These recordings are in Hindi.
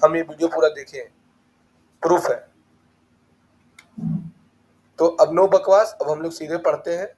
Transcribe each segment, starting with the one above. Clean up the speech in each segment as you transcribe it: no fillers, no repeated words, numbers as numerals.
हम ये वीडियो पूरा देखे हैं, प्रूफ है। तो अब नो बकवास, अब हम लोग सीधे पढ़ते हैं।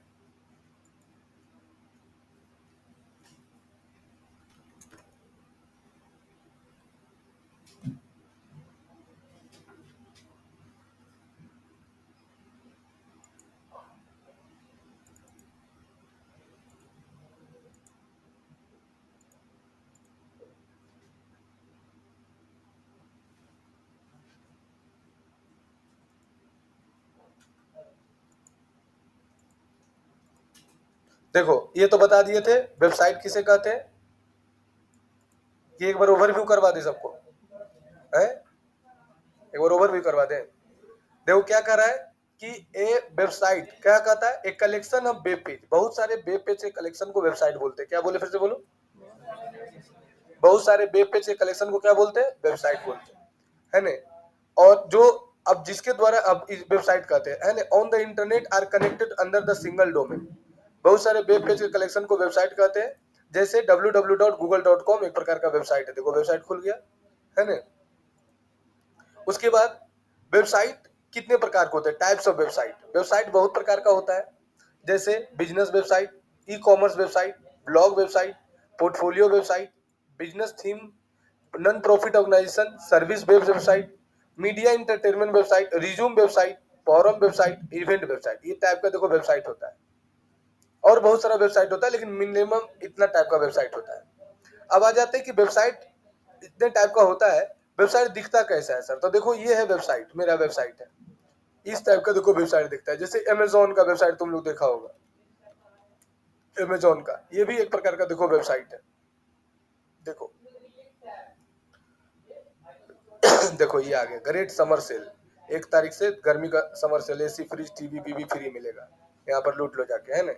देखो ये तो बता दिए थे वेबसाइट किसे कहते हैं, ये एक बार ओवरव्यू करवा दे सबको, है एक बार ओवरव्यू करवा दे। देखो क्या कर रहा है कि ए वेबसाइट क्या कहता है, एक कलेक्शन ऑफ वेब पेज, बहुत सारे वेब पेज के कलेक्शन को वेबसाइट बोलते हैं। क्या बोले, फिर से बोलो, बहुत सारे वेब पेज के कलेक्शन को क्या बोलते हैं, वेबसाइट बोलते हैं, है ना। और जो अब जिसके द्वारा अब इस वेबसाइट कहते हैं, है ना, on the internet are connected under the single domain. बहुत सारे वेब पेज के कलेक्शन को वेबसाइट कहते हैं, जैसे www.google.com एक प्रकार का वेबसाइट है। देखो वेबसाइट खुल गया, है ना। उसके बाद वेबसाइट कितने प्रकार के होते हैं, टाइप्स ऑफ वेबसाइट। वेबसाइट बहुत प्रकार का होता है, जैसे business website, e commerce website, blog website, portfolio website, business theme, non profit organisation, service based website, media entertainment website, resume website, forum website, event website. ये टाइप का देखो वेबसाइट होता है, और बहुत सारा वेबसाइट होता है, लेकिन मिनिमम इतना टाइप का वेबसाइट होता है। अब आ जाते हैं कि वेबसाइट इतने टाइप का होता है, वेबसाइट दिखता कैसा है सर। तो देखो ये है वेबसाइट, मेरा वेबसाइट है, इस टाइप का देखो वेबसाइट दिखता है। जैसे अमेजोन का वेबसाइट तुम लोग देखा होगा, अमेजोन का ये भी एक प्रकार का देखो वेबसाइट है। देखो देखो ये आ गया ग्रेट समर सेल, 1 तारीख से गर्मी का summer sale, AC fridge TV बीवी फ्री मिलेगा, यहाँ पर लूट लो जाके, है ना।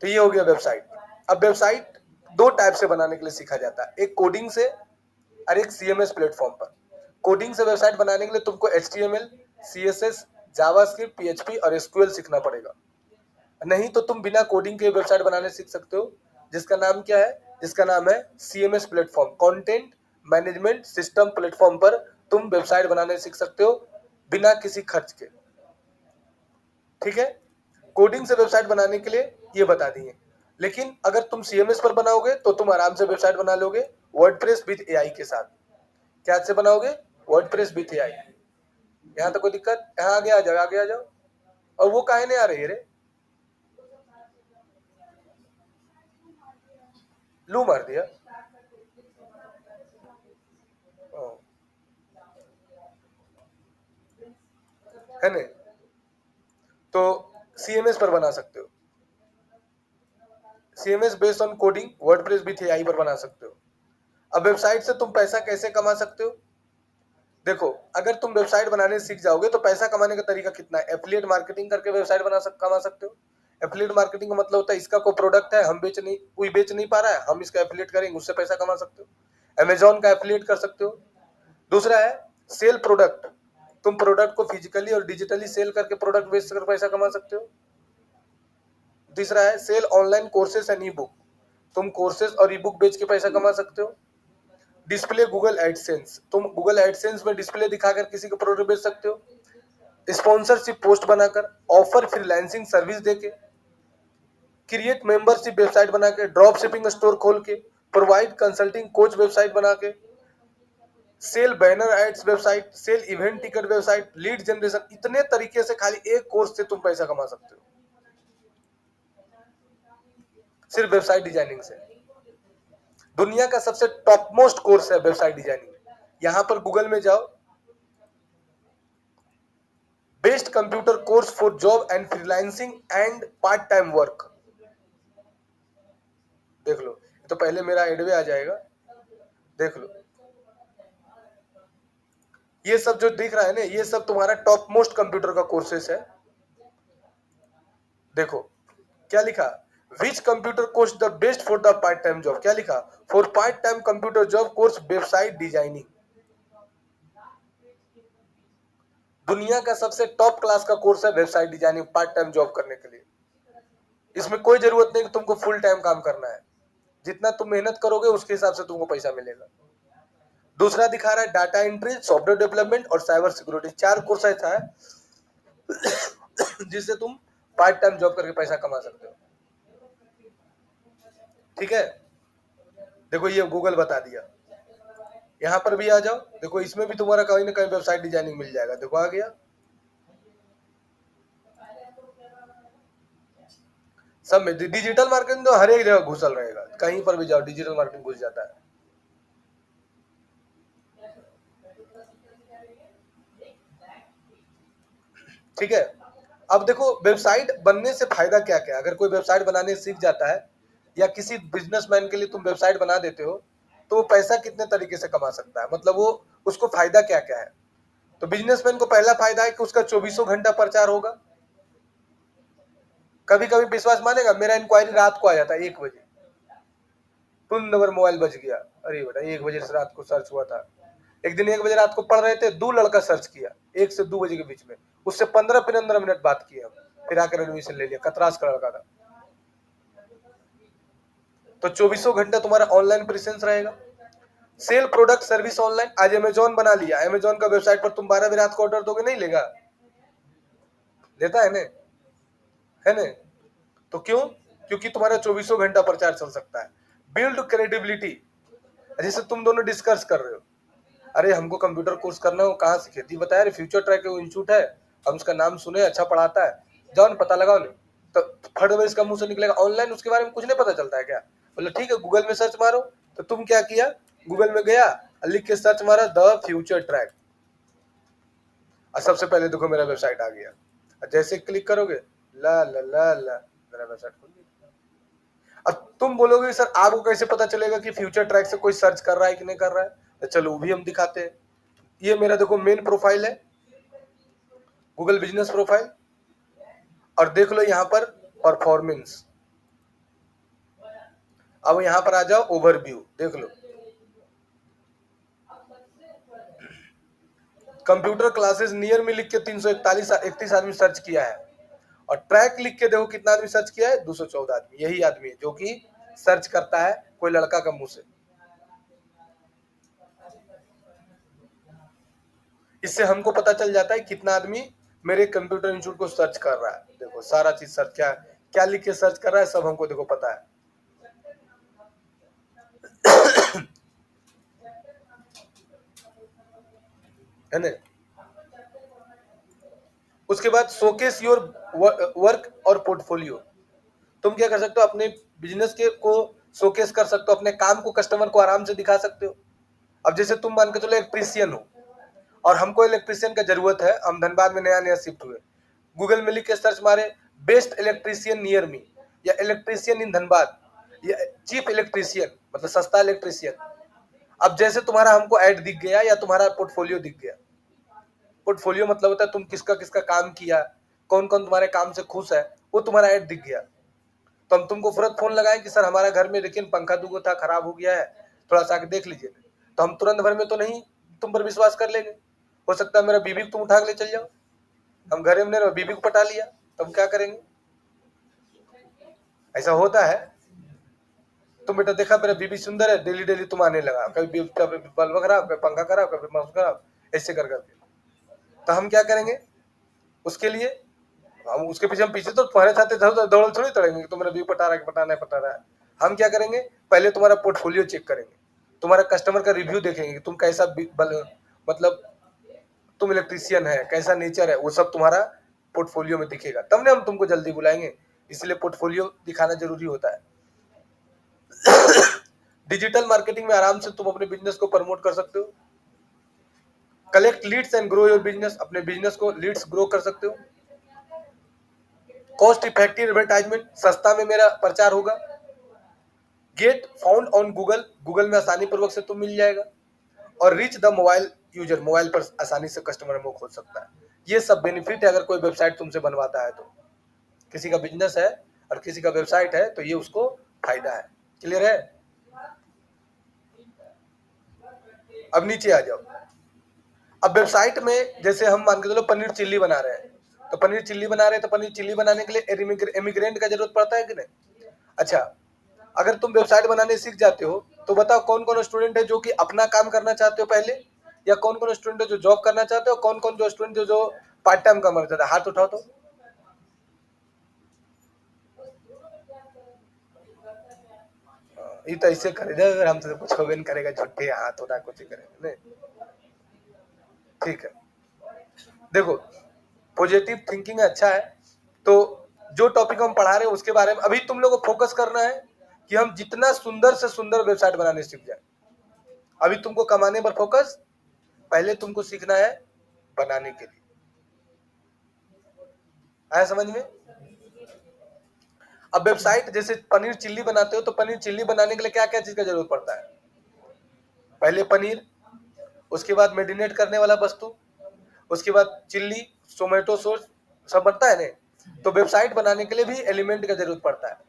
तो ये हो गया वेबसाइट। अब वेबसाइट दो टाइप से बनाने के लिए सीखा जाता है, एक कोडिंग से और एक सीएमएस प्लेटफॉर्म पर। कोडिंग से वेबसाइट बनाने के लिए तुमको HTML, CSS, जावास्क्रिप्ट, PHP और SQL सीखना पड़ेगा। नहीं तो तुम बिना कोडिंग के वेबसाइट बनाने सीख सकते हो, जिसका नाम क्या है, जिसका नाम है CMS platform, content management system platform पर तुम वेबसाइट बनाने सीख सकते हो बिना किसी खर्च के। ठीक है, कोडिंग से वेबसाइट बनाने के लिए ये बता दिए। लेकिन अगर तुम CMS पर बनाओगे तो तुम आराम से वेबसाइट बना लोगे, वर्डप्रेस विद AI के साथ। क्या से बनाओगे, वर्डप्रेस विद AI। यहाँ तो कोई दिक्कत, यहाँ आगे आ जाओ, आगे आ जाओ। और वो काहे नहीं आ रही है रे, लू मार दिया। है ना, तो CMS पर बना सकते हो, CMS based on coding, WordPress with AI पर बना सकते हो। अब वेबसाइट से तुम पैसा कैसे कमा सकते हो, देखो अगर तुम वेबसाइट बनाने सीख जाओगे तो पैसा कमाने का तरीका कितना है, एफिलिएट मार्केटिंग करके वेबसाइट कमा सकते हो। एफिलिएट मार्केटिंग का मतलब होता है इसका कोई प्रोडक्ट है, हम कोई बेच नहीं पा रहा है, हम इसका एफिलिएट करेंगे, उससे पैसा कमा सकते हो। अमेजोन का एफिलिएट कर सकते हो। दूसरा है सेल प्रोडक्ट, तुम प्रोडक्ट को फिजिकली और डिजिटली सेल करके प्रोडक्ट बेच कर पैसा कमा सकते हो। तीसरा है sell online courses and e book, तुम कोर्सेस और ई बुक बेच के पैसा कमा सकते हो। डिस्प्ले गूगल एडसेंस, तुम गूगल एडसेंस में डिस्प्ले दिखाकर किसी को प्रोडक्ट बेच सकते हो। स्पॉन्सरशिप पोस्ट बनाकर, ऑफर फ्रीलांसिंग सर्विस देके, क्रिएट मेंबरशिप वेबसाइट बना के, ड्रॉप शिपिंग स्टोर खोल के, प्रोवाइड कंसल्टिंग कोच वेबसाइट बना के, sell banner ads website, sell event ticket website, lead generation. इतने तरीके से खाली एक कोर्स से तुम पैसा कमा सकते हो, सिर्फ वेबसाइट डिजाइनिंग से। दुनिया का सबसे टॉप मोस्ट कोर्स है वेबसाइट डिजाइनिंग। यहां पर गूगल में जाओ, best computer course for job and freelancing and part time work, देख लो। तो पहले मेरा एडवे आ जाएगा, देख लो। ये सब जो दिख रहा है ना, ये सब तुम्हारा टॉप मोस्ट कंप्यूटर का कोर्सेस है। देखो क्या लिखा, which computer course the best for the part time job, क्या लिखा, for part time computer job course website designing. दुनिया का सबसे टॉप क्लास का कोर्स है website designing, part time job करने के लिए। इसमें कोई जरूरत नहीं कि तुमको फुल टाइम काम करना है, जितना तुम मेहनत करोगे उसके हिसाब से तुमको पैसा मिलेगा। दूसरा दिखा रहा है डाटा एंट्री, सॉफ्टवेयर डेवलपमेंट और साइबर सिक्योरिटी। 4 कोर्स ऐसा है जिससे तुम पार्ट टाइम जॉब करके पैसा कमा सकते हो। ठीक है, देखो ये गूगल बता दिया। यहाँ पर भी आ जाओ, देखो इसमें भी तुम्हारा कहीं ना कहीं वेबसाइट डिजाइनिंग मिल जाएगा। देखो आ गया, सब में डिजिटल मार्केटिंग तो हर एक जगह घुसल रहेगा, कहीं पर भी जाओ डिजिटल मार्केटिंग घुस जाता है। ठीक है, अब देखो वेबसाइट बनने से फायदा क्या क्या है। अगर कोई वेबसाइट बनाने सीख जाता है या किसी बिजनेसमैन के लिए तुम वेबसाइट बना देते हो तो वो पैसा कितने तरीके से कमा सकता है, मतलब वो उसको फायदा क्या क्या है। तो बिजनेसमैन को पहला फायदा है कि उसका 24 घंटा प्रचार होगा। कभी कभी विश्वास मानेगा, मेरा इंक्वायरी रात को आ जाता है 1 बजे, तुम नंबर मोबाइल बज गया, अरे बेटा 1 बजे से रात को सर्च हुआ था। एक दिन 1 बजे रात को पढ़ रहे थे, 2 लड़का सर्च किया 1 से 2 बजे के बीच में, उससे 15 मिनट बात किए हम, फिर आकर एडमिशन ले लिया। कतरास का लड़का था। तो 24 घंटा तुम्हारा ऑनलाइन प्रेजेंस रहेगा। Sell product service online. आज अमेजोन बना लिया, अमेजोन का वेबसाइट पर तुम 12 बजे रात को ऑर्डर दोगे, नहीं लेगा? लेता है ना, है ना? तो क्यों? क्योंकि तुम्हारा 24 घंटा प्रचार चल सकता है। Build credibility. जैसे तुम दोनों डिस्कस कर रहे हो, अरे हमको कंप्यूटर कोर्स करना हो, कहाँ सीखे? दी बताया रे फ्यूचर ट्रैक इंस्टीट्यूट है, हम उसका नाम सुने, अच्छा पढ़ाता है, जाओ ना पता लगाओ। नहीं तो फट में इसका मुंह से निकलेगा ऑनलाइन, उसके बारे में कुछ नहीं पता चलता है क्या? बोले ठीक है गूगल में सर्च मारो। तो तुम क्या किया, गूगल में गया, लिख के सर्च मारा द फ्यूचर ट्रैक, और सबसे पहले देखो मेरा वेबसाइट आ गया। जैसे क्लिक करोगे, ला ला ला ला, मेरा वेबसाइट खुल गया। अब तुम बोलोगे सर आपको कैसे पता चलेगा कि फ्यूचर ट्रैक से कोई सर्च कर रहा है कि नहीं कर रहा है? तो चलो वो भी हम दिखाते हैं। ये मेरा देखो मेन प्रोफाइल है, गूगल बिजनेस प्रोफाइल, और देख लो यहाँ पर परफॉर्मेंस। अब यहाँ पर आ जाओ ओवरव्यू, देख लो कंप्यूटर क्लासेस नियर में लिख के 331 आदमी सर्च किया है, और ट्रैक लिख के देखो कितना आदमी सर्च किया है, 214 आदमी। यही आदमी है जो कि सर्च करता है कोई लड़का का मुंह से। इससे हमको पता चल जाता है कितना आदमी मेरे कंप्यूटर इंस्टीट्यूट को सर्च कर रहा है। देखो सारा चीज सर्च क्या क्या लिख के सर्च कर रहा है, सब हमको देखो पता है। है ना? उसके बाद शोकेस योर वर्क और पोर्टफोलियो। तुम क्या कर सकते हो, अपने बिजनेस के को शोकेस कर सकते हो, अपने काम को कस्टमर को आराम से दिखा सकते हो। अब जैसे तुम मान के चलो इलेक्ट्रीशियन हो और हमको इलेक्ट्रीशियन का जरूरत है, हम धनबाद में नया नया शिफ्ट हुए, गूगल में लिख के सर्च मारे बेस्ट इलेक्ट्रीशियन नियर मी, या इलेक्ट्रीशियन इन धनबाद, या चीफ इलेक्ट्रीशियन मतलब सस्ता इलेक्ट्रीशियन। अब जैसे तुम्हारा हमको ऐड दिख गया या तुम्हारा पोर्टफोलियो दिख गया। पोर्टफोलियो मतलब होता है तुम किसका किसका काम किया, कौन कौन तुम्हारे काम से खुश है, वो तुम्हारा ऐड दिख गया। तो हम तुमको तुरंत फोन लगाएं कि सर हमारा घर में लेकिन पंखा दूगो था खराब हो गया है, थोड़ा सा आके देख लीजिए। तो हम तुरंत भर में तो नहीं तुम पर विश्वास कर लेंगे, हो सकता है मेरा बीबी को तुम उठा के ले चल जाओ। हम घर में नहीं, बीबी को पटा लिया, तो हम क्या करेंगे? ऐसा होता है। तुम बेटा देखा मेरा बीबी सुंदर है, डेली डेली तुम आने लगा, कभी बल्ब खराब, कभी पंखा खराब, कभी माउस खराब, ऐसे कर करके। तो हम क्या करेंगे उसके लिए? हम उसके पीछे हम पीछे तो तुम्हारे साथ दौड़ थोड़ी तड़ेंगे कि तुम मेरा बीबी पटा रहा है कि पटाना है पटा रहा है। हम क्या करेंगे, पहले तुम्हारा पोर्टफोलियो चेक करेंगे, तुम्हारा कस्टमर का रिव्यू देखेंगे कि तुम कैसा मतलब तुम इलेक्ट्रीशियन है, कैसा नेचर है, वो सब तुम्हारा पोर्टफोलियो में दिखेगा, तब ना हम तुमको जल्दी बुलाएंगे। इसलिए पोर्टफोलियो दिखाना जरूरी होता है। डिजिटल मार्केटिंग में आराम से तुम अपने बिजनेस को प्रमोट कर सकते हो। Collect Leeds and grow your business, अपने बिजनेस को लीड्स ग्रो कर सकते हो। कॉस्ट इफेक्टिव एडवर्टाइजमेंट, सस्ता में मेरा प्रचार होगा। Get found on Google, Google में आसानी पूर्वक से तुम मिल जाएगा। और reach the mobile user, mobile पर आसानी से कस्टमर हमको खोज सकता है। ये सब बेनिफिट है अगर कोई वेबसाइट तुमसे बनवाता है तो। किसी का बिजनेस है और किसी का वेबसाइट है तो ये उसको फायदा है। क्लियर है? अब नीचे आ जाओ। अब वेबसाइट में जैसे हम मान के चलो पनीर चिल्ली बना रहे हैं, तो पनीर चिल्ली बना रहे हैं, तो पनीर चिल्ली बनाने के लिए इमिग्रेंट का जरूरत पड़ता है कि नहीं? अच्छा, अगर तुम वेबसाइट बनाने सीख जाते हो तो बताओ कौन कौन स्टूडेंट है जो कि अपना काम करना चाहते हो पहले, या कौन कौन स्टूडेंट है जो जॉब करना चाहते हो, कौन कौन जो स्टूडेंट है जो पार्ट टाइम काम करना चाहते हैं, हाथ उठाओ तो। ये तो ऐसे करेगा, अगर हमसे तो कुछ होबे नहीं करेगा, झूठे हाथ उठा कुछ ही करेंगे नहीं। ठीक है, देखो पॉजिटिव थिंकिंग अच्छा है। तो जो टॉपिक हम पढ़ा रहे हैं उसके बारे में अभी तुम लोगों को फोकस करना है कि हम जितना सुंदर से सुंदर वेबसाइट बनाने सीख जाए। अभी तुमको कमाने पर फोकस, पहले तुमको सीखना है बनाने के लिए। आया समझ में? अब वेबसाइट जैसे पनीर चिल्ली बनाते हो, तो पनीर चिल्ली बनाने के लिए क्या क्या चीज का जरूरत पड़ता है? पहले पनीर, उसके बाद मेरिनेट करने वाला वस्तु, उसके बाद चिल्ली, टोमेटो सॉस, सब बनता है नहीं। तो वेबसाइट बनाने के लिए भी एलिमेंट का जरूरत पड़ता है।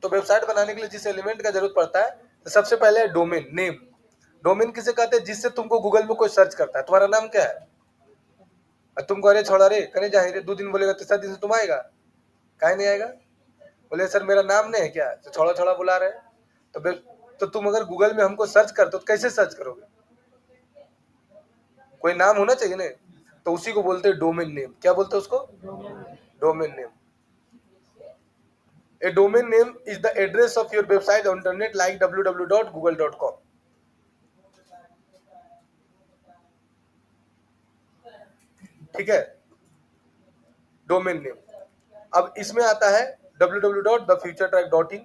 तो वेबसाइट बनाने के लिए जिस एलिमेंट का जरूरत पड़ता है, तो सबसे पहले है डोमेन नेम। डोमेन किसे कहते हैं? जिससे तुमको गूगल में कोई सर्च करता है, तुम्हारा नाम क्या है, और तुमको अरे छोड़ा रे करे जाए रे 2 दिन बोलेगा, तीसरा दिन से तुम आएगा, काहे नहीं आएगा? बोले सर मेरा नाम नहीं है क्या, तो छोड़ा छोड़ा बुला रहे। तो तुम अगर गूगल में हमको सर्च करते हो तो कैसे सर्च करोगे? कोई नाम होना चाहिए ना। तो उसी को बोलते हैं डोमेन नेम। क्या बोलते हैं उसको? Domain name. A domain name is the address of your website on internet like www.google.com. ठीक है, डोमेन नेम। अब इसमें आता है www.thefuturetrack.in।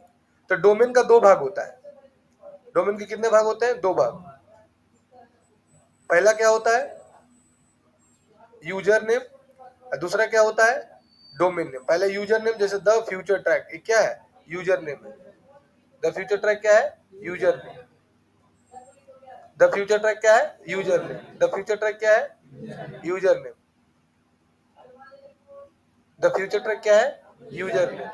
तो डोमेन का 2 भाग होता है। डोमेन के कितने भाग होते हैं? 2 भाग। पहला क्या होता है? User name. दूसरा क्या होता है? Domain name. पहले यूजर नेम, जैसे द फ्यूचर ट्रैक, ये क्या है? यूजर नेम है। द फ्यूचर ट्रैक क्या है? User name. The future track क्या है? User name. The future track क्या है? User name. The future track क्या है? User name.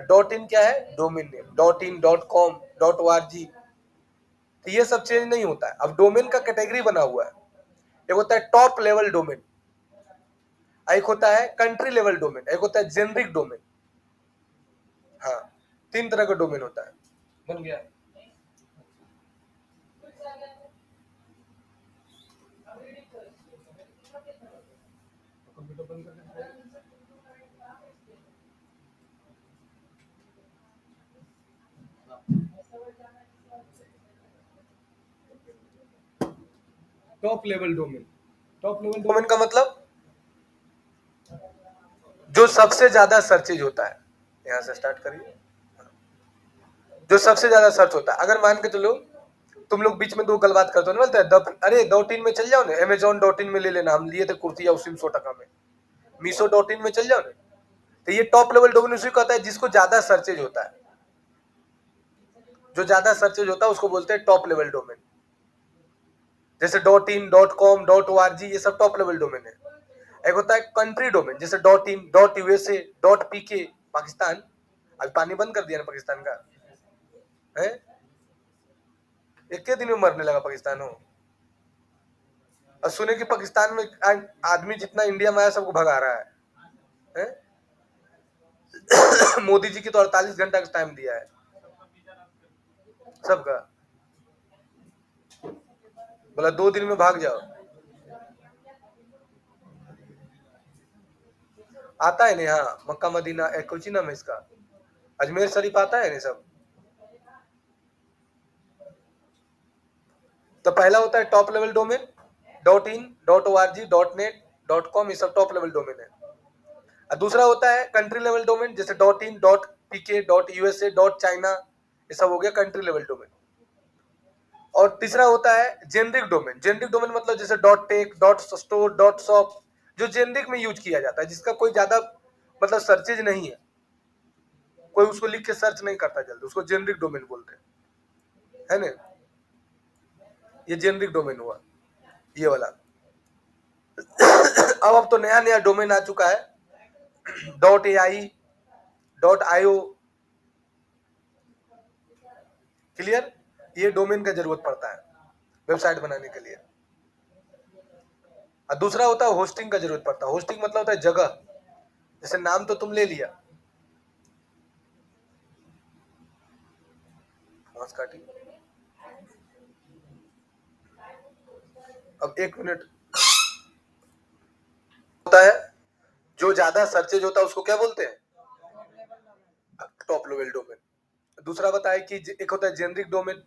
डॉट इन क्या है? Domain name. Dot in, dot com, dot ORG, तो ये सब चेंज नहीं होता है। अब डोमेन का कैटेगरी बना हुआ है। एक होता है टॉप लेवल डोमेन, एक होता है कंट्री लेवल डोमेन, एक होता है जेनरिक डोमेन। हाँ, 3 तरह का डोमेन होता है। बन गया। कंप्यूटर बंद कर दे। Top level domain. Top level domain का मतलब जो सबसे ज्यादा सर्चेज होता है। यहां से स्टार्ट करिए। जो सबसे ज्यादा सर्च होता है। अगर मान के चलो तुम लोग बीच में 2 गलबात करते हो ना, बोलते हैं अरे डॉट इन में चल जाओ ना, amazon.in में ले लेना, हम लिए थे कुर्ती या उसी 100 टका में। मीशो.in में चल जाओ ना। तो ये टॉप लेवल डोमेन उसी को कहता है जिसको ज्यादा सर्चेज होता है। जो ज्यादा सर्चेज होता है उसको बोलते हैं टॉप लेवल डोमेन। जैसे dot in, dot com, dot ORG, ये सब टॉप लेवल डोमेन है। एक होता है कंट्री डोमेन, जैसे dot in, dot USA, dot PK, Pakistan. अभी पानी बंद कर दिया ना पाकिस्तान का है, एक दिन में मरने लगा पाकिस्तान हो। और सुने कि पाकिस्तान में आदमी जितना इंडिया में आया सबको भगा रहा है? मोदी जी की तो 48 घंटा का टाइम दिया है सबका, बोला 2 दिन में भाग जाओ। आता है नहीं? हाँ, मक्का मदीना, कुछ नाम है इसका, अजमेर शरीफ आता है नहीं सब। तो पहला होता है top level domain, dot in, dot ORG, dot net, dot com, ये सब टॉप लेवल डोमेन है। और दूसरा होता है कंट्री लेवल डोमेन, जैसे dot in, dot PK, dot USA, dot China, ये सब हो गया कंट्री लेवल डोमेन। और तीसरा होता है जेनरिक डोमेन। जेनरिक डोमेन मतलब जैसे dot take, dot store, dot shop, जो जेनरिक में यूज किया जाता है, जिसका कोई ज्यादा मतलब सर्चेज नहीं है, कोई उसको लिख के सर्च नहीं करता जल्दी, उसको जेनरिक डोमेन बोलते हैं, है ना? ये जेनरिक डोमेन हुआ, ये वाला। अब तो नया नया डोमेन आ चुका है, dot AI, dot IO. Clear? ये डोमेन का जरूरत पड़ता है वेबसाइट बनाने के लिए। और दूसरा होता है होस्टिंग का जरूरत पड़ता है। होस्टिंग मतलब होता है जगह, जैसे नाम तो तुम ले लिया, आवाज काटी। अब 1 मिनट। होता है जो ज्यादा सर्चेज होता है उसको क्या बोलते हैं? Top level domain. दूसरा बताए कि एक होता है generic domain,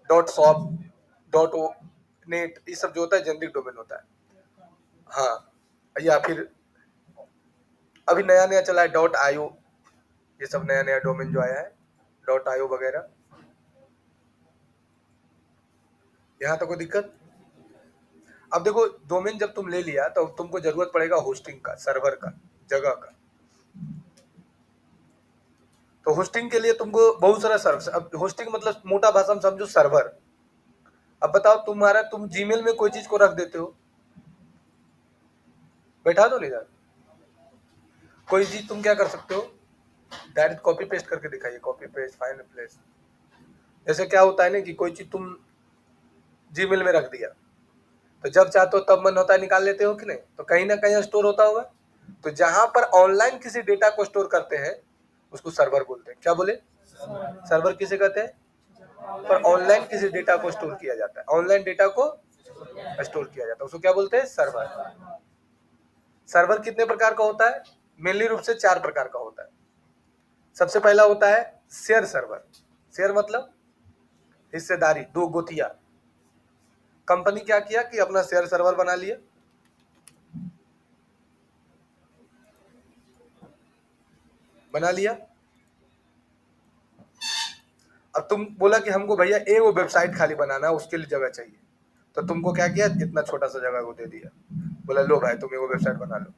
dot shop, dot net, ये सब जो होता है जेनरिक डोमेन होता है। हाँ, या फिर अभी नया नया चला है डॉट आईओ, ये सब नया नया डोमेन जो आया है, डॉट आईओ वगैरह। यहाँ तो कोई दिक्कत? अब देखो, डोमेन जब तुम ले लिया तो तुमको जरूरत पड़ेगा होस्टिंग का, सर्वर का, जगह का। तो होस्टिंग के लिए तुमको बहुत सारा सर्विस। अब होस्टिंग मतलब मोटा भाषा में समझो सर्वर। अब बताओ तुम जीमेल में कोई चीज को रख देते हो, बैठा दो नहीं जाता, कोई चीज तुम क्या कर सकते हो, डायरेक्ट कॉपी पेस्ट करके दिखाइए, कॉपी पेस्ट फाइंड प्लेस। जैसे क्या होता है ना कि कोई चीज तुम जीमेल में रख दिया, तो जब चाहते हो तब मन होता है निकाल लेते हो कि नहीं, तो कहीं ना कहीं स्टोर होता होगा। तो जहां पर ऑनलाइन किसी डेटा को स्टोर करते हैं उसको सर्वर बोलते हैं। क्या बोले? सर्वर किसे कहते हैं? पर ऑनलाइन किसी डेटा को स्टोर किया जाता है, ऑनलाइन डेटा को स्टोर किया जाता है, उसको क्या बोलते हैं? सर्वर। सर्वर कितने प्रकार का होता है? मेनली रूप से 4 प्रकार का होता है। सबसे पहला होता है शेयर सर्वर। शेयर मतलब हिस्सेदारी, दो गोतिया। कंपनी क्या किया कि अपना शेयर सर्वर बना लिया, बना लिया। अब तुम बोला कि हमको भैया वो वेबसाइट खाली बनाना है, उसके लिए जगह चाहिए, तो तुमको क्या किया, इतना छोटा सा जगह को दे दिया, बोला लो भाई तुम वो वेबसाइट बना लो।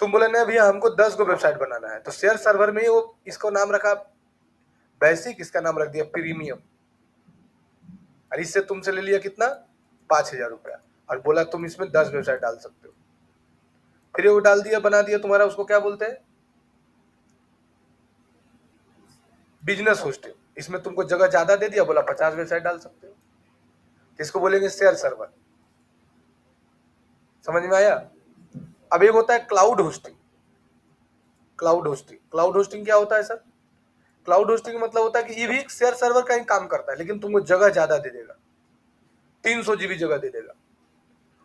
तुम बोले नहीं भैया हमको 10 गो वेबसाइट बनाना है, तो शेयर सर्वर में ही वो इसको नाम रखा बेसिक, इसका नाम रख दिया प्रीमियम, और इससे तुमसे ले लिया कितना, 5,000 रुपया, और बोला तुम इसमें 10 वेबसाइट डाल सकते हो। फिर वो डाल दिया, बना दिया तुम्हारा, उसको क्या बोलते हैं? Business hosting. इसमें तुमको जगह ज्यादा दे दिया, बोला 50 वेबसाइट डाल सकते हो, इसको बोलेंगे शेयर सर्वर। समझ में आया? अब एक होता है cloud hosting. Cloud hosting, cloud hosting क्या होता है सर? क्लाउड होस्टिंग मतलब होता है कि ये भी शेयर सर्वर का ही काम करता है, लेकिन तुमको जगह ज्यादा दे देगा, 300 जीबी जगह दे देगा,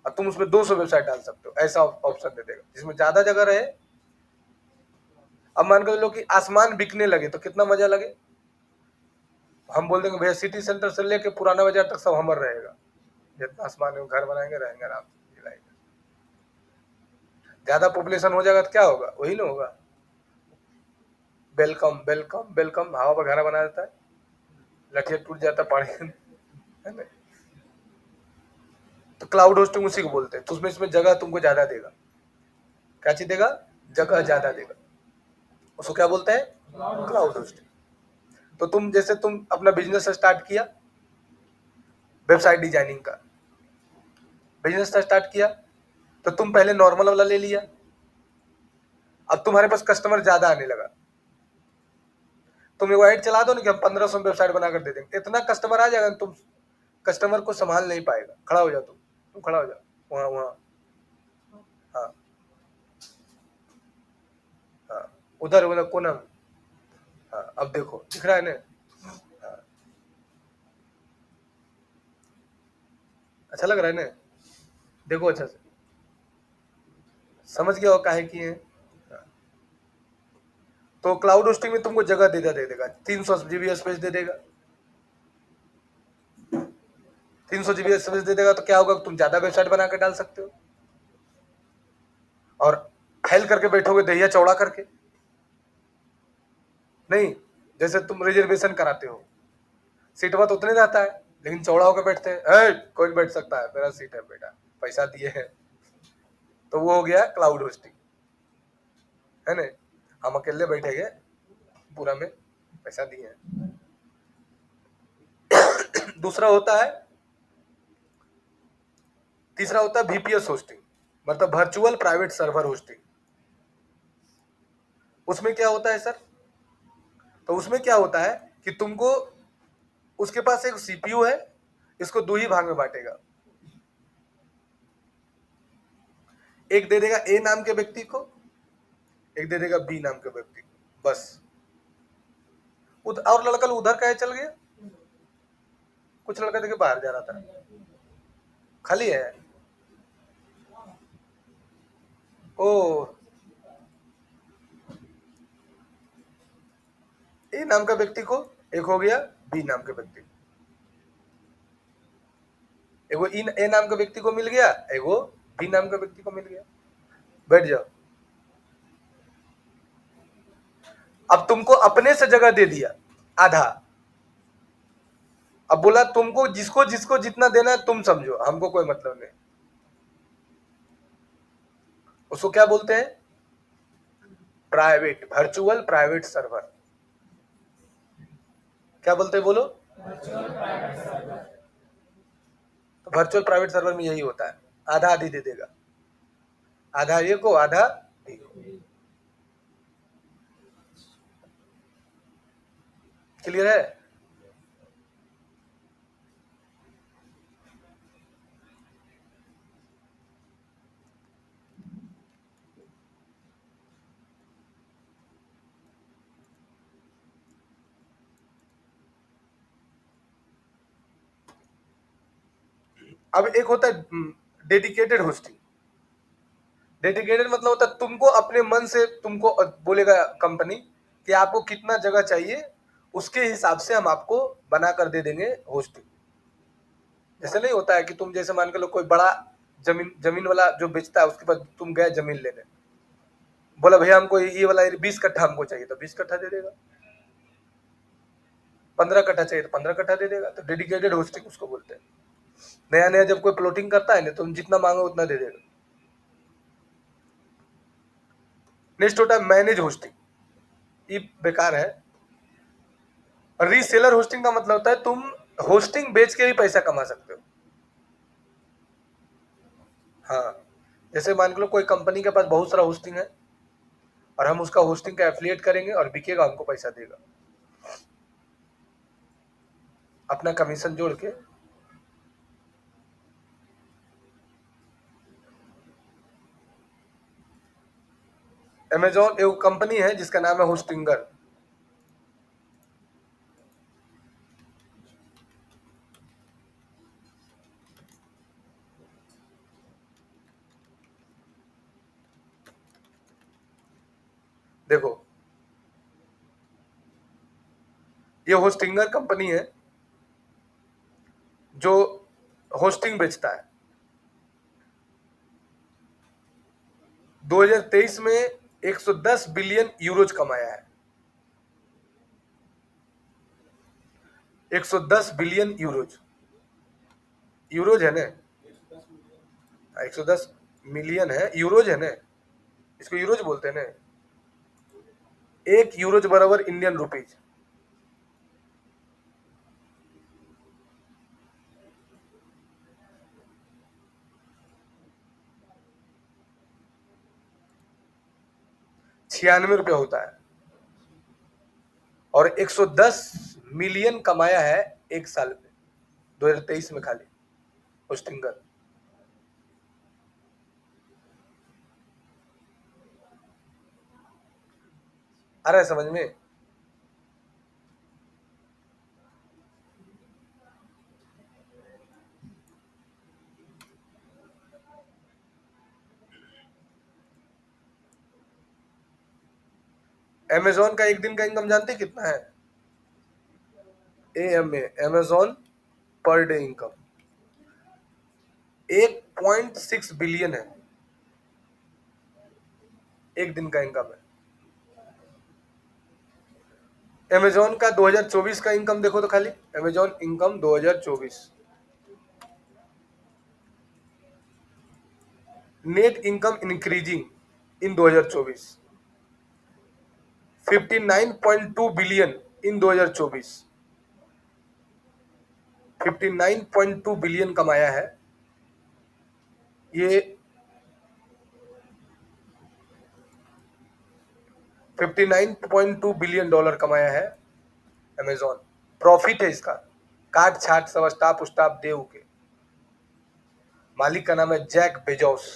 और तुम उसमें 200 वेबसाइट डाल सकते हो, ऐसा ऑप्शन दे देगा जिसमें ज्यादा जगह रहे। अब मान कर लो कि आसमान बिकने लगे तो कितना मजा लगे, हम बोल देंगे भैया सिटी सेंटर से लेके पुराना बाजार तक सब हमर रहेगा, जितना आसमान में घर बनाएंगे, रहेंगे आराम से, ज्यादा पॉपुलेशन हो जाएगा तो क्या होगा, वही ना होगा, वेलकम वेलकम वेलकम, हवा पर घर बना देता है, लठिया टूट जाता है पानी है ना। तो क्लाउड होस्टिंग उसी को बोलते हैं। तो उसमें इसमें जगह तुमको ज्यादा देगा, क्या चीज देगा? जगह ज्यादा देगा, उसको क्या बोलते हैं? Cloud hosting. तो तुम जैसे तुम अपना बिजनेस स्टार्ट किया, वेबसाइट डिजाइनिंग का बिजनेस स्टार्ट किया, तो तुम पहले नॉर्मल वाला ले लिया, अब तुम्हारे पास कस्टमर ज्यादा आने लगा, तुम एक ऐड चला दो ना कि हम 1500 वेबसाइट बनाकर दे देंगे, इतना कस्टमर आ जाएगा तुम कस्टमर को संभाल नहीं पाएगा। खड़ा हो जाओ, तुम खड़ा हो जाओ वहां वहां, हाँ हाँ, उधर उधर कोना में, हाँ अब देखो दिख रहा है ना, हाँ, अच्छा लग रहा है ना, देखो अच्छा से समझ गया हो काहे की है। हाँ। तो क्लाउड होस्टिंग में तुमको जगह दे देगा, 300 जीबी स्पेस दे देगा, 300 जीबी स्पेस दे देगा, तो क्या होगा, तुम ज्यादा वेबसाइट बना के डाल सकते हो, और फैल करके बैठोगे दहिया चौड़ा करके नहीं। जैसे तुम रिजर्वेशन कराते हो, सीटवा तो उतने रहता है, लेकिन चौड़ा होकर बैठते हैं, कोई बैठ सकता है, मेरा सीट है बेटा, पैसा दिए है, तो वो हो गया क्लाउड होस्टिंग, है ना। हम अकेले बैठेंगे पूरा में, पैसा दिए हैं। दूसरा होता है, तीसरा होता है VPS होस्टिंग, मतलब वर्चुअल प्राइवेट सर्वर होस्टिंग। उसमें क्या होता है सर? तो उसमें क्या होता है कि तुमको, उसके पास एक CPU है, इसको दो ही भाग में बांटेगा, एक दे देगा A नाम के व्यक्ति को, एक दे देगा B नाम के व्यक्ति को, बस। और लड़का उधर कहे चल गया, कुछ लड़का देखे बाहर जा रहा था, खाली है। ओ ए नाम का व्यक्ति को एक हो गया, बी नाम के व्यक्ति, एगो ए नाम के व्यक्ति को मिल गया, एगो बी नाम के व्यक्ति को मिल गया। बैठ जाओ। अब तुमको अपने से जगह दे दिया आधा, अब बोला तुमको जिसको जिसको जितना देना है तुम समझो, हमको कोई मतलब नहीं। उसको क्या बोलते हैं? Private, virtual private server. क्या बोलते हैं बोलो? वर्चुअल प्राइवेट सर्वर में यही होता है, आधा आधी दे देगा, आधा ये को आधा बी को। क्लियर है? अब एक होता है डेडिकेटेड होस्टिंग। डेडिकेटेड मतलब होता है तुमको अपने मन से, तुमको बोलेगा कंपनी कि आपको कितना जगह चाहिए, उसके हिसाब से हम आपको बना कर दे देंगे होस्टिंग। जैसे नहीं होता है कि तुम जैसे मान के लो कोई बड़ा जमीन वाला जो बेचता है, उसके पास तुम गए जमीन लेने, बोला भैया हमको ये वाला 20 कट्ठा हमको चाहिए, तो 20 कट्ठा दे देगा। 15 कट्ठा चाहिए तो 15 कट्ठा दे देगा। तो डेडिकेटेड होस्टिंग उसको बोलते हैं। नया नया जब कोई प्लॉटिंग करता है ना, तो जितना मांगो उतना दे देगा। नेक्स्ट होता है मैनेज होस्टिंग, ये बेकार है। रीसेलर होस्टिंग का मतलब होता है तुम होस्टिंग बेच के भी पैसा कमा सकते हो। हाँ, जैसे मान लो कोई कंपनी के पास बहुत सारा होस्टिंग है और हम उसका होस्टिंग का एफिलिएट करेंगे और बिकेगा, हमको पैसा देगा, अपना कमीशन जोड़ के। अमेजॉन एक कंपनी है जिसका नाम है होस्टिंगर। देखो, ये होस्टिंगर कंपनी है जो होस्टिंग बेचता है। 2023 में 110 बिलियन यूरोज कमाया है। 110 बिलियन यूरोज, यूरोज है ना, 110 मिलियन है, यूरोज है ना, इसको यूरोज बोलते हैं ना। 1 यूरोज बराबर इंडियन रुपीज। ₹96 होता है, और 110 मिलियन कमाया है एक साल में, 2023 में खाली होस्टिंगर। आ रहा है समझ में? अमेजोन का एक दिन का इनकम जानते हैं कितना है? AMA, Amazon per day income 1.6 billion है, एक दिन का इनकम है। अमेजोन का 2024 का इनकम देखो तो खाली, Amazon income 2024, net income increasing in 2024, 59.2 billion in 2024, 59.2 billion कमाया है ये, 59.2 बिलियन डॉलर कमाया है अमेजोन। प्रॉफिट है इसका, काट छाट सब स्टाफ उस्टाफ दे के। मालिक का नाम है जैक बेजोस।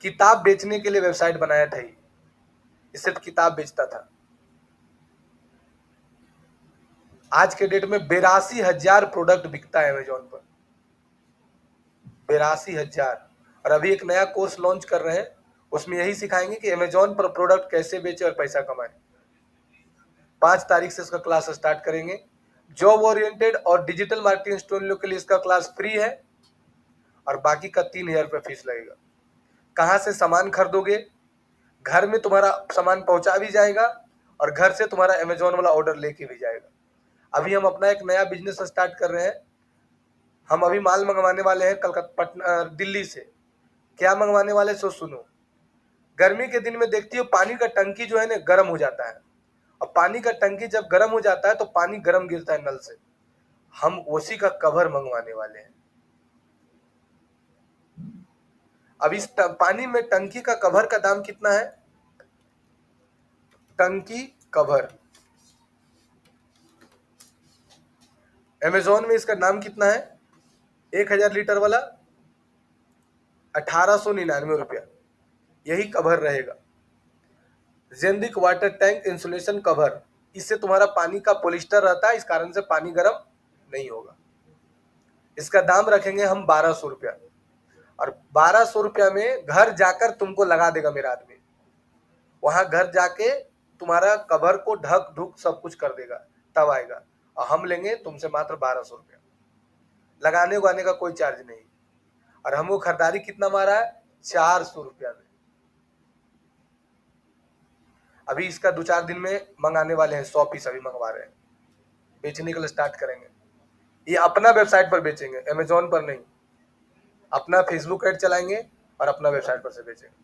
किताब बेचने के लिए वेबसाइट बनाया था ये सिर्फ किताब बेचता था। आज के डेट में 82,000 प्रोडक्ट बिकता है अमेजोन पर, 82,000। और अभी एक नया कोर्स लॉन्च कर रहे हैं, उसमें यही सिखाएंगे कि अमेजोन पर प्रोडक्ट कैसे बेचे और पैसा कमाए। 5 तारीख से इसका क्लास स्टार्ट करेंगे। जॉब ओरिएंटेड और डिजिटल मार्केटिंग स्टूडेंट के लिए इसका क्लास फ्री है और बाकी का 3,000 रुपये फीस लगेगा। कहाँ से सामान खरीदोगे, घर में तुम्हारा सामान पहुंचा भी जाएगा और घर से तुम्हारा अमेजोन वाला ऑर्डर लेके भी जाएगा। अभी हम अपना एक नया बिजनेस स्टार्ट कर रहे हैं। हम अभी माल मंगवाने वाले हैं कलकत्ता दिल्ली से। क्या मंगवाने वाले सो सुनो। गर्मी के दिन में देखती हो पानी का टंकी जो है ना गर्म हो जाता है, और पानी का टंकी जब गर्म हो जाता है तो पानी गर्म गिरता है नल से। हम उसी का कवर मंगवाने वाले हैं। अब इस पानी में टंकी का कवर का दाम कितना है? टंकी कवर अमेजोन में इसका नाम कितना है? 1,000 लीटर वाला 1899 रुपया, यही कवर रहेगा। जेंदिक वाटर टैंक इंसुलेशन कवर, इससे तुम्हारा पानी का पॉलिस्टर रहता है, इस कारण से पानी गर्म नहीं होगा। इसका दाम रखेंगे हम 1200 रुपया, और 1200 रुपया में घर जाकर तुमको लगा देगा मेरा आदमी। वहां घर जाके तुम्हारा कवर को ढक ढुक सब कुछ कर देगा, तब आएगा। और हम लेंगे तुमसे मात्र 1200 रुपया। लगाने उगाने का कोई चार्ज नहीं। और हमको खरीदारी कितना मारा है? 400 रुपया में। अभी इसका 2-4 दिन में मंगाने वाले हैं, 100 पीस अभी मंगवा रहे हैं, बेचने के लिए स्टार्ट करेंगे। ये अपना वेबसाइट पर बेचेंगे, अमेजोन पर नहीं। अपना फेसबुक ऐड चलाएंगे और अपना वेबसाइट पर से बेचेंगे।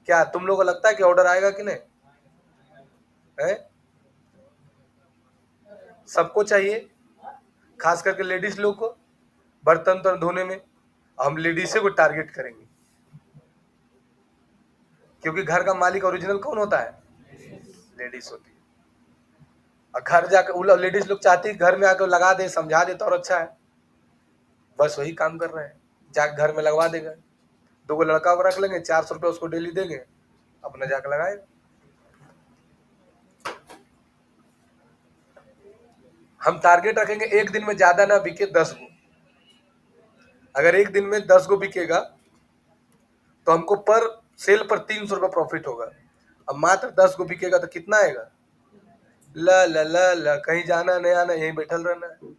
क्या तुम लोगों को लगता है कि ऑर्डर आएगा कि नहीं? है? सबको चाहिए, खास करके लेडीज लोग को बर्तन तो धोने में। हम लेडीज को टारगेट करेंगे, क्योंकि घर का मालिक ओरिजिनल कौन होता है? लेडीज होती है। और घर जाकर लेडीज लोग चाहती है घर में आकर लगा दे, समझा दे तो और अच्छा है। बस वही काम कर रहे हैं, जाकर घर में लगवा देगा। 2 लड़का को रख लेंगे, 400 रुपये उसको डेली देंगे, अपना जाकर लगाएगा। हम टारगेट रखेंगे एक दिन में ज्यादा ना बिके 10 गो। अगर एक दिन में 10 गो बिकेगा तो हमको पर सेल पर 300 रुपये प्रॉफिट होगा। अब मात्र 10 गो बिकेगा तो कितना आएगा? ला ला ला ला, कहीं जाना नहीं आना, यहीं बैठल रहना है।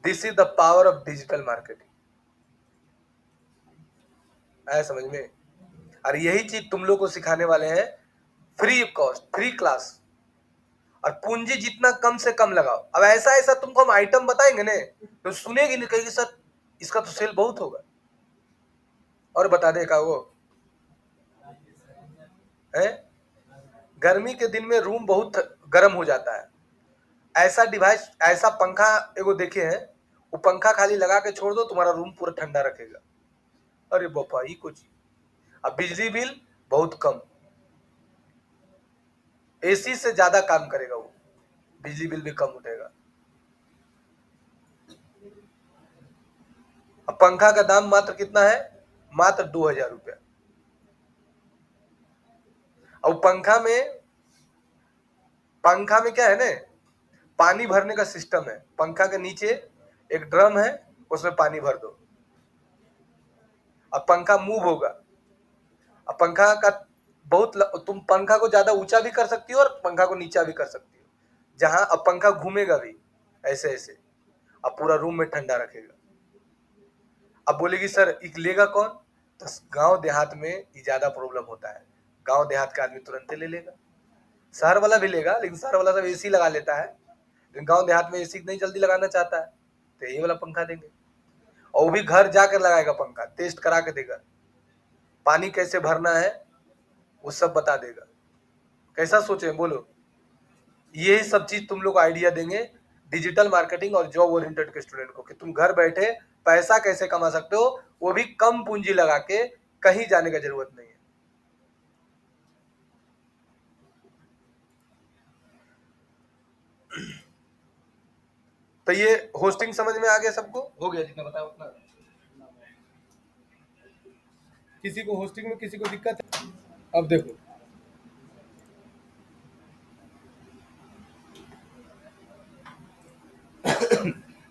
This is the power of digital marketing. आया समझ में? और यही चीज तुम लोग को सिखाने वाले हैं, फ्री कॉस्ट, फ्री क्लास। और पूंजी जितना कम से कम लगाओ। अब ऐसा ऐसा तुमको हम आइटम बताएंगे ना तो सुनेगी नहीं, कहेगी सर इसका तो सेल बहुत होगा, और बता देगा वो है। गर्मी के दिन में रूम बहुत गर्म हो जाता है। ऐसा डिवाइस, ऐसा पंखा एगो देखे हैं, वो पंखा खाली लगा के छोड़ दो, तुम्हारा रूम पूरा ठंडा रखेगा। अरे बापा ये कुछ। अब बिजली बिल बहुत कम, एसी से ज्यादा काम करेगा वो, बिजली बिल भी कम उठेगा। अब पंखा का दाम मात्र कितना है? मात्र 2,000 रुपया। अब पंखा में क्या है ना, पानी भरने का सिस्टम है। पंखा के नीचे एक ड्रम है, उसमें पानी भर दो, अब पंखा मूव होगा। अब पंखा का तुम पंखा को ज्यादा ऊंचा भी कर सकती हो और पंखा को नीचा भी कर सकती हो, जहां अब पंखा घूमेगा भी ऐसे ऐसे, अब पूरा रूम में ठंडा रखेगा। अब बोलेगी सर एक लेगा कौन? तो गांव देहात में ये ज्यादा प्रॉब्लम होता है। गांव देहात का आदमी तुरंत ले लेगा, शहर वाला भी लेगा, लेकिन शहर वाला सब एसी लगा लेता है, लेकिन गांव देहात में एसी नहीं जल्दी लगाना चाहता है, तो ये वाला पंखा देंगे। और वो भी घर जाकर लगाएगा, पंखा टेस्ट करा के देगा, पानी कैसे भरना है वो सब बता देगा। कैसा सोचे बोलो? यही सब चीज तुम लोग आइडिया देंगे डिजिटल मार्केटिंग और जॉब ओरिएंटेड के स्टूडेंट को, कि तुम घर बैठे पैसा कैसे कमा सकते हो, वो भी कम पूंजी लगा के, कहीं जाने का जरूरत नहीं है। तो ये होस्टिंग समझ में आ गया सबको? हो गया जितना बताया उतना? किसी को होस्टिंग में किसी को दिक्कत है? अब देखो,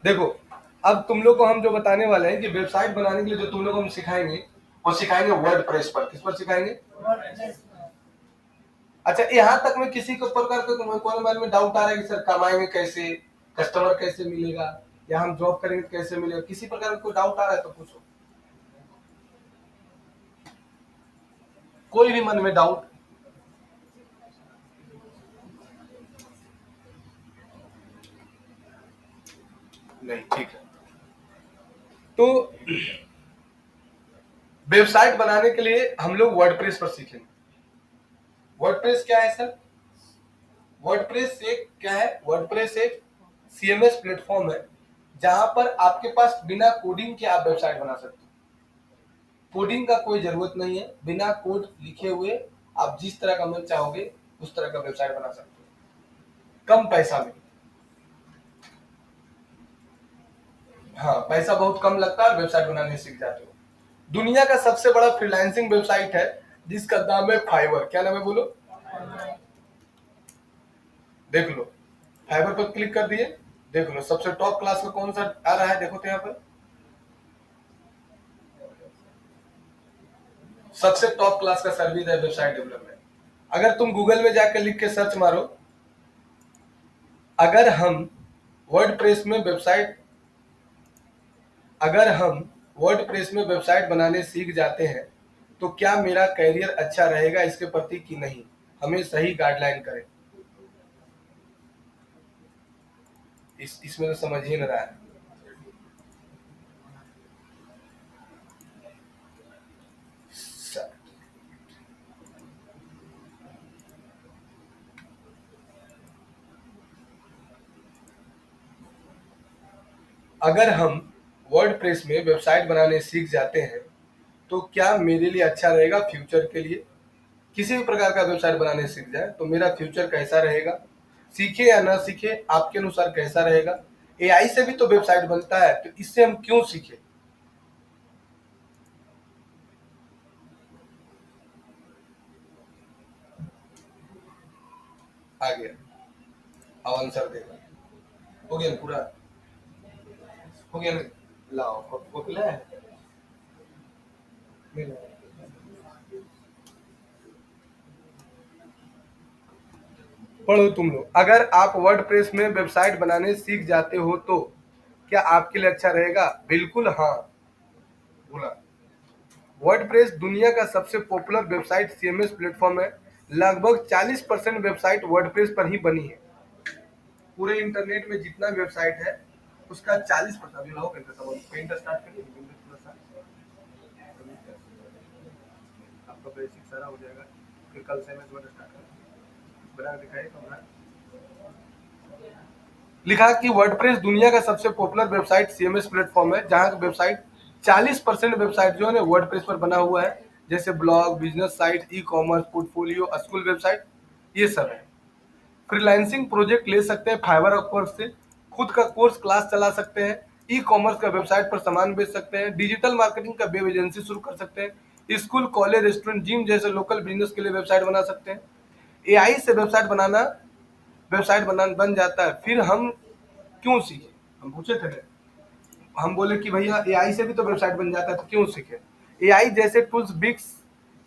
देखो, अब तुम लोग को हम जो बताने वाले हैं कि वेबसाइट बनाने के लिए जो तुम लोग को हम सिखाएंगे, वो सिखाएंगे वर्डप्रेस पर। किस पर सिखाएंगे? अच्छा, यहाँ तक में किसी को प्रकार का कोई मन में डाउट आ रहा है कि सर कमाएंगे कैसे, कस्टमर कैसे मिलेगा, या हम जॉब करेंगे तो कैसे मिलेगा, किसी प्रकार का कोई डाउट आ रहा है तो पूछो, कोई भी मन में डाउट? नहीं, ठीक है। तो वेबसाइट बनाने के लिए हम लोग वर्डप्रेस पर सीखेंगे। वर्डप्रेस क्या है सर? वर्डप्रेस एक क्या है? वर्डप्रेस एक सीएमएस प्लेटफॉर्म है जहां पर आपके पास बिना कोडिंग के आप वेबसाइट बना सकते हो। कोडिंग का कोई जरूरत नहीं है, बिना कोड लिखे हुए आप जिस तरह का मन चाहोगे उस तरह का वेबसाइट बना सकते हो, कम पैसा में। हाँ, पैसा बहुत कम लगता है, वेबसाइट बनाने सीख जाते हो। दुनिया का सबसे बड़ा फ्रीलांसिंग वेबसाइट है जिसका नाम है फाइवर। क्या नाम है बोलो? देख लो, फाइवर पर क्लिक कर दिए, देख लो सबसे टॉप क्लास का कौन सा आ रहा है, देखो तो यहाँ पर सबसे टॉप क्लास का सर्विस है वेबसाइट डेवलपमेंट। अगर तुम गूगल में जाकर लिख के सर्च मारो, अगर हम वर्डप्रेस में वेबसाइट अगर हम वर्डप्रेस में वेबसाइट बनाने सीख जाते हैं तो क्या मेरा करियर अच्छा रहेगा इसके प्रति कि नहीं, हमें सही गाइडलाइन करें। इसमें तो समझ ही नहीं रहा है। अगर हम वर्डप्रेस में वेबसाइट बनाने सीख जाते हैं तो क्या मेरे लिए अच्छा रहेगा फ्यूचर के लिए? किसी भी प्रकार का वेबसाइट बनाने सीख जाए तो मेरा फ्यूचर कैसा रहेगा? सीखे या ना सीखे, आपके अनुसार कैसा रहेगा? एआई से भी तो वेबसाइट बनता है, तो इससे हम क्यों सीखे? आ गया, अब आंसर देगा। हो गया ना पूरा? हो गया ना? लाओ कॉपी लाया? नहीं लाया। पढ़ो तुम लोग, अगर आप वर्डप्रेस में वेबसाइट बनाने सीख जाते हो तो क्या आपके लिए अच्छा रहेगा? बिल्कुल हाँ। बोला, वर्डप्रेस दुनिया का सबसे पॉपुलर वेबसाइट सीएमएस प्लेटफॉर्म है। लगभग 40% वेबसाइट वर्डप्रेस पर ही बनी है। पूरे इंटरनेट में जितना वेबसाइट है उसका 40%। पेंट स्टार्ट करिए, थोड़ा सा आपका बेसिक सारा हो जाएगा, फिर कल से मैं स्टार्ट करूँ। बना दिखाइए कब लिखा कि वर्डप्रेस दुनिया का सबसे पॉपुलर वेबसाइट सीएमएस प्लेटफॉर्म है जहां वेबसाइट 40% वेबसाइट जो है वर्डप्रेस पर बना हुआ है, जैसे blog, business site, e commerce, portfolio, school website, ये सब है। फ्रीलांसिंग प्रोजेक्ट ले सकते हैं फाइवर अपवर्क से, खुद का कोर्स क्लास चला सकते हैं, ई कॉमर्स का वेबसाइट पर सामान बेच सकते हैं, डिजिटल मार्केटिंग का वेब एजेंसी शुरू कर सकते हैं, स्कूल, कॉलेज, रेस्टोरेंट, जिम जैसे लोकल बिजनेस के लिए वेबसाइट बना सकते हैं। एआई से वेबसाइट बना बन जाता है, फिर हम क्यों सीखे? हम पूछे थे ना, हम बोले कि भैया एआई से भी तो वेबसाइट बन जाता है तो क्यों सीखे? एआई जैसे टूल्स, बिक्स,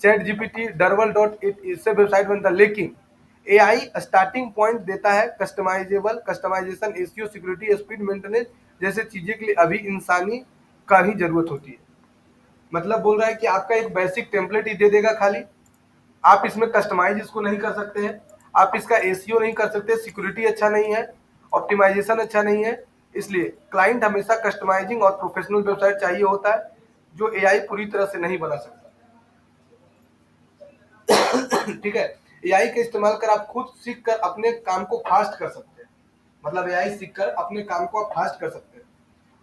चैट जीपीटी, डरवल डॉट इट, इससे वेबसाइट बनता है, लेकिन एआई स्टार्टिंग पॉइंट देता है customization, SEO, security, speed, maintenance जैसे चीजें के लिए अभी इंसानी का ही जरूरत होती है। मतलब बोल रहा है कि आपका एक बेसिक टेम्पलेट ही दे देगा खाली, आप इसमें कस्टमाइज इसको नहीं कर सकते हैं, आप इसका एसीओ नहीं कर सकते, सिक्योरिटी अच्छा नहीं है, ऑप्टिमाइजेशन अच्छा नहीं है। इसलिए क्लाइंट हमेशा कस्टमाइजिंग और प्रोफेशनल वेबसाइट चाहिए होता है जो एआई पूरी तरह से नहीं बना सकता। ठीक है, एआई का इस्तेमाल कर आप खुद सीख कर अपने काम को फास्ट कर सकते हैं। मतलब एआई सीख कर अपने काम को आप फास्ट कर सकते हैं।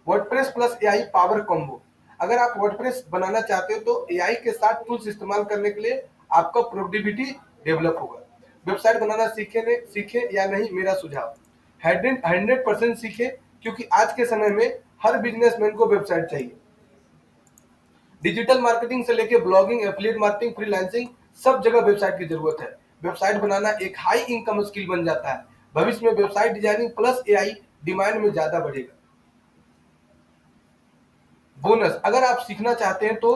WordPress plus AI power combo, अगर आप वर्डप्रेस बनाना चाहते हो तो एआई के साथ टूल्स इस्तेमाल करने के लिए आपका प्रोडक्टिविटी डेवलप होगा। वेबसाइट बनाना सीखे या नहीं, मेरा सुझाव 100% सीखे, क्योंकि आज के समय में हर बिजनेसमैन को वेबसाइट चाहिए। डिजिटल मार्केटिंग से लेके ब्लॉगिंग, एफिलिएट मार्केटिंग, फ्रीलांसिंग, सब जगह वेबसाइट की जरूरत है। वेबसाइट बनाना एक हाई इनकम स्किल बन जाता है। भविष्य में website designing plus AI demand में ज्यादा बढ़ेगा। बोनस, अगर आप सीखना चाहते हैं तो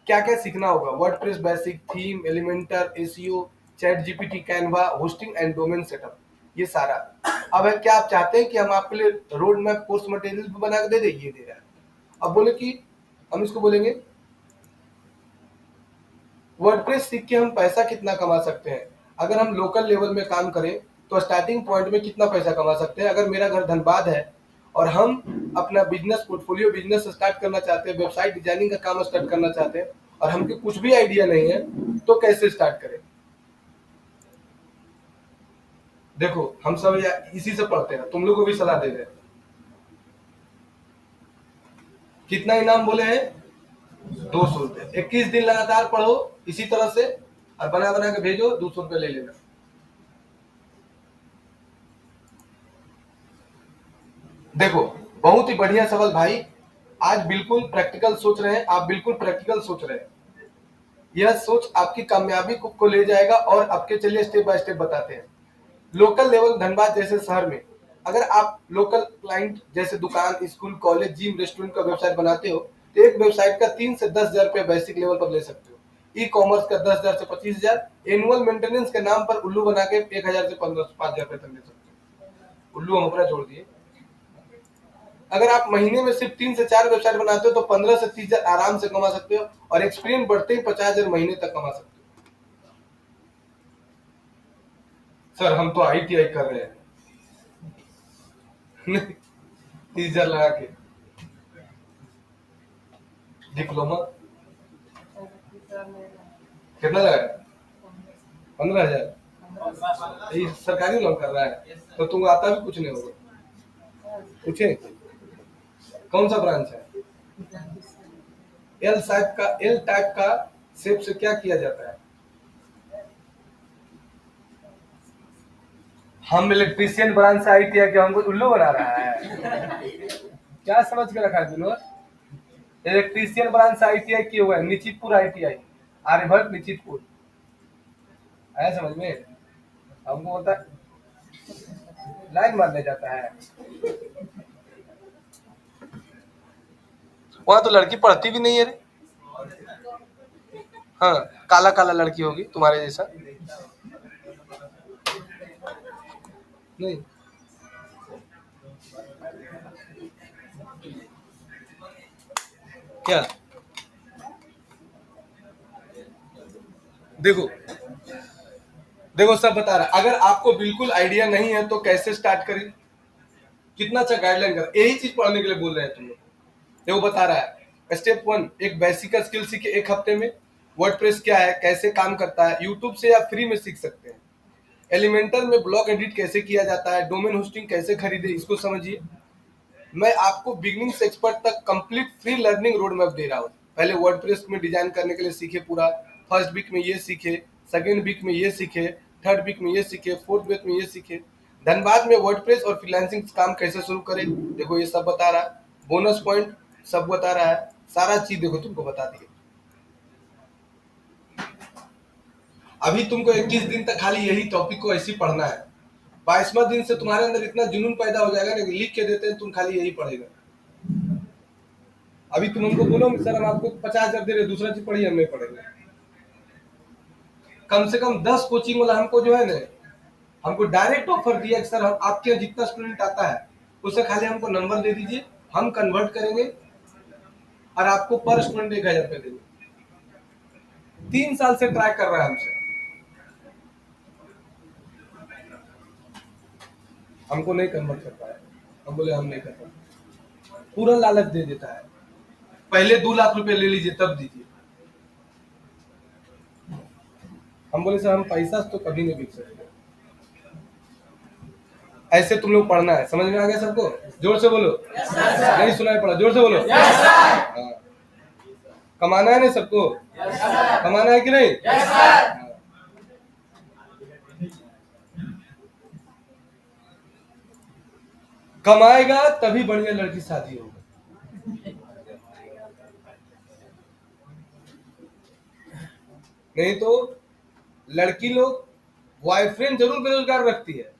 क्या क्या सीखना होगा? WordPress basic, theme, Elementor, ACO, chat GPT, Canva, hosting and domain setup, ये सारा। अब है क्या आप चाहते हैं कि हम आपके लिए रोड मैप कोर्स मटेरियल बना के दे दें? ये दे रहा है। अब बोले कि हम इसको बोलेंगे वर्डप्रेस सीख के हम पैसा कितना कमा सकते हैं। अगर हम लोकल लेवल में काम करें तो स्टार्टिंग पॉइंट में कितना पैसा कमा सकते हैं। अगर मेरा घर धनबाद है और हम अपना बिजनेस पोर्टफोलियो बिजनेस स्टार्ट करना चाहते हैं, वेबसाइट डिजाइनिंग का काम स्टार्ट करना चाहते हैं और हमको कुछ भी आइडिया नहीं है, तो कैसे स्टार्ट करें? देखो हम सब इसी से पढ़ते हैं, तुम लोग को भी सलाह दे रहे हैं। कितना इनाम बोले हैं? 200 रुपए। 21 दिन लगातार पढ़ो इसी तरह से और बना बना के भेजो, 200 रुपए ले लेना। देखो बहुत ही बढ़िया सवाल भाई, आज बिल्कुल प्रैक्टिकल सोच रहे हैं आप, बिल्कुल प्रैक्टिकल सोच रहे हैं। यह सोच आपकी कामयाबी को ले जाएगा। और आपके चलिए स्टेप बाय स्टेप बताते हैं। लोकल लेवल धनबाद जैसे शहर में अगर आप लोकल क्लाइंट जैसे दुकान, स्कूल, कॉलेज, जिम, रेस्टोरेंट का वेबसाइट बनाते हो तो एक वेबसाइट का 3 से 10 हजार रुपया बेसिक लेवल पर ले सकते हो। ई कॉमर्स का 10 हजार से 25 हजार, एनुअल मेंटेनेंस के नाम पर उल्लू बना के 1 हजार से 5 हजार रुपए तक ले सकते हो। उल्लू हम अपना जोड़ दिए। अगर आप महीने में सिर्फ 3 से 4 वेबसाइट बनाते हो तो 15 से 30 हजार आराम से कमा सकते हो और एक्सपीरियंस बढ़ते ही 50 हजार महीने तक कमा सकते हो। सर हम तो ITI कर रहे हैं। 30 हजार लगा के डिप्लोमा कितना लगाया? 15 हजार। ये सरकारी लोन कर रहा है तो तुमको आता भी कुछ नहीं होगा। पूछे कौन सा ब्रांच है? एल टाइप का शेप से क्या किया जाता है? हम इलेक्ट्रीशियन ब्रांच से ITI के हमको उल्लू बना रहा है? क्या समझ के रखा है विनोद? इलेक्ट्रीशियन ब्रांच से ITI किए हुए हैं, निश्चितपुर ITI, आर्यभट्ट निश्चितपुर, आया समझ में? हमको होता लाइन मारने जाता है। वहां तो लड़की पढ़ती भी नहीं है रे। हाँ, काला काला लड़की होगी तुम्हारे जैसा। नहीं क्या? देखो देखो सब बता रहा। अगर आपको बिल्कुल आइडिया नहीं है तो कैसे स्टार्ट करें? कितना अच्छा गाइडलाइन कर, यही चीज पढ़ने के लिए बोल रहे हैं तुम लोग। देखो बता रहा है स्टेप 1, एक बेसिक का स्किल सीखे 1 हफ्ते में। वर्डप्रेस क्या है, कैसे काम करता है, यूट्यूब से या फ्री में सीख सकते हैं। एलिमेंटर में ब्लॉग एडिट कैसे किया जाता है, डोमेन होस्टिंग कैसे खरीदे इसको समझिए। मैं आपको बिगिनिंग से एक्सपर्ट तक complete free learning road map दे रहा हूँ। पहले वर्डप्रेस में डिजाइन करने के लिए सीखे पूरा, फर्स्ट वीक में ये सीखे, सेकेंड वीक में ये सीखे, थर्ड वीक में ये सीखे, फोर्थ वीक में ये सीखे। धनबाद में वर्डप्रेस और फ्रीलांसिंग काम कैसे शुरू करें, देखो ये सब बता रहा है। बोनस पॉइंट सब बता रहा है, सारा चीज देखो तुमको बता दिए। अभी तुमको 21 दिन तक खाली यही टॉपिक को ऐसे ही पढ़ना है। 22वां दिन से तुम्हारे अंदर इतना जुनून पैदा हो जाएगा ना कि लिख के देते हैं तुम खाली यही पढ़ेगा। अभी तुम हमको बोलो सर हम आपको 50 हजार दे रहे, दूसरा चीज पढ़िए, हम नहीं पढ़ेंगे। कम से कम 10 कोचिंग वाला हमको जो है ना, हमको डायरेक्ट ऑफर दिया कि सर हम आपके यहाँ जितना स्टूडेंट आता है उससे खाली हमको नंबर दे दीजिए, हम कन्वर्ट करेंगे और आपको पर स्टूडेंट 1 हजार रुपये देंगे। 3 साल से ट्राई कर रहा है हमसे, हमको नहीं कन्वर्ट कर पाया। हम बोले हम नहीं कर पाए, पूरा लालच दे देता है। पहले 2 लाख रुपए ले लीजिए तब दीजिए। हम बोले सर हम पैसा तो कभी नहीं बिक सकते। ऐसे तुम लोग पढ़ना है, समझ में आ गया सबको? जोर से बोलो। नहीं सुनाई पड़ा, जोर से बोलो। हाँ। कमाना है ना सबको? कमाना है कि नहीं? हाँ। कमाएगा तभी बढ़िया लड़की शादी होगा। नहीं तो लड़की लोग बॉयफ्रेंड जरूर बेरोजगार रखती है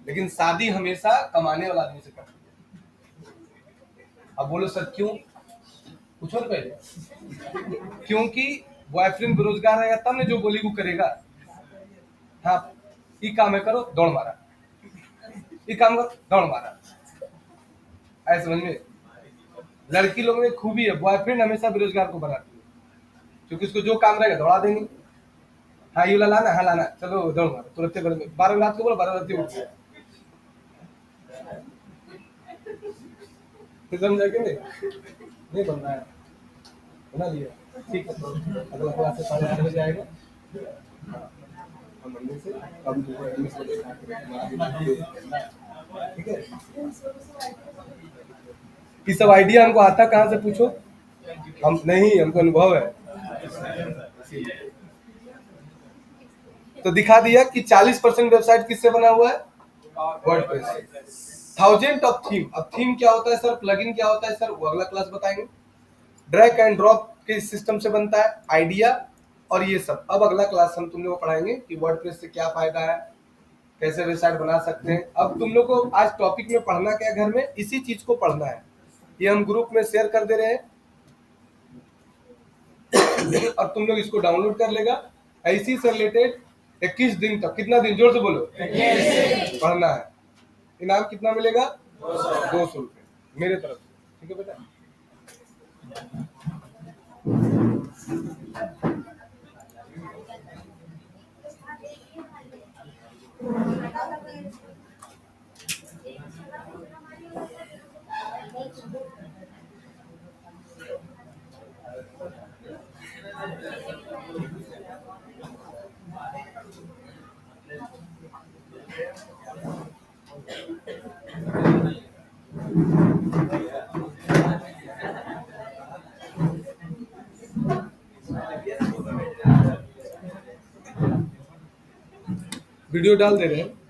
लेकिन शादी हमेशा कमाने वाला आदमी से करती है। अब बोलो सर क्यों, पूछो ना पहले। क्योंकि बॉयफ्रेंड बेरोजगार रहेगा तब ने जो बोली वो करेगा। हाँ, ये काम है करो, दौड़ मारा, ये काम करो, दौड़ मारा। ऐसे समझ में, लड़की लोगों में खूबी है, बॉयफ्रेंड हमेशा बेरोजगार को बनाती है, क्योंकि उसको जो काम रहेगा दौड़ा देंगे। हाँ ये वाला लाना, हाँ लाना, चलो दौड़ मारो तुरंत, 12 रात को बोलो, 12 रात उठ गया। समझा कि नहीं बन रहा है, बना लिया, ठीक है। तो अगला क्लास से 8:30 बजे आएगा। हाँ, हम मंदिर से हम ठीक है। ये सब आइडिया हमको आता कहाँ से पूछो, हम नहीं, हमको अनुभव है। तो दिखा दिया कि 40% वेबसाइट किससे बना हुआ है, वर्डप्रेस से। Thousand of theme. अब थीम क्या होता है सर, प्लगइन क्या होता है सर, वो अगला क्लास बताएंगे। ड्रैग एंड ड्रॉप के सिस्टम से बनता है, आइडिया और ये सब। अब अगला क्लास हम तुम लोग को पढ़ाएंगे कि वर्डप्रेस से क्या फायदा है, कैसे वेबसाइट बना सकते हैं। अब तुम लोग को आज टॉपिक में पढ़ना क्या है, घर में इसी चीज को पढ़ना है, ये हम ग्रुप में शेयर कर दे रहे हैं और तुम लोग इसको डाउनलोड कर लेगा। ऐसी से रिलेटेड 21 दिन तक, कितना दिन, जोर से बोलो, पढ़ना है। इनाम कितना मिलेगा, 200 रुपये मेरे तरफ से, ठीक है बेटा। वीडियो डाल दे रहे हैं।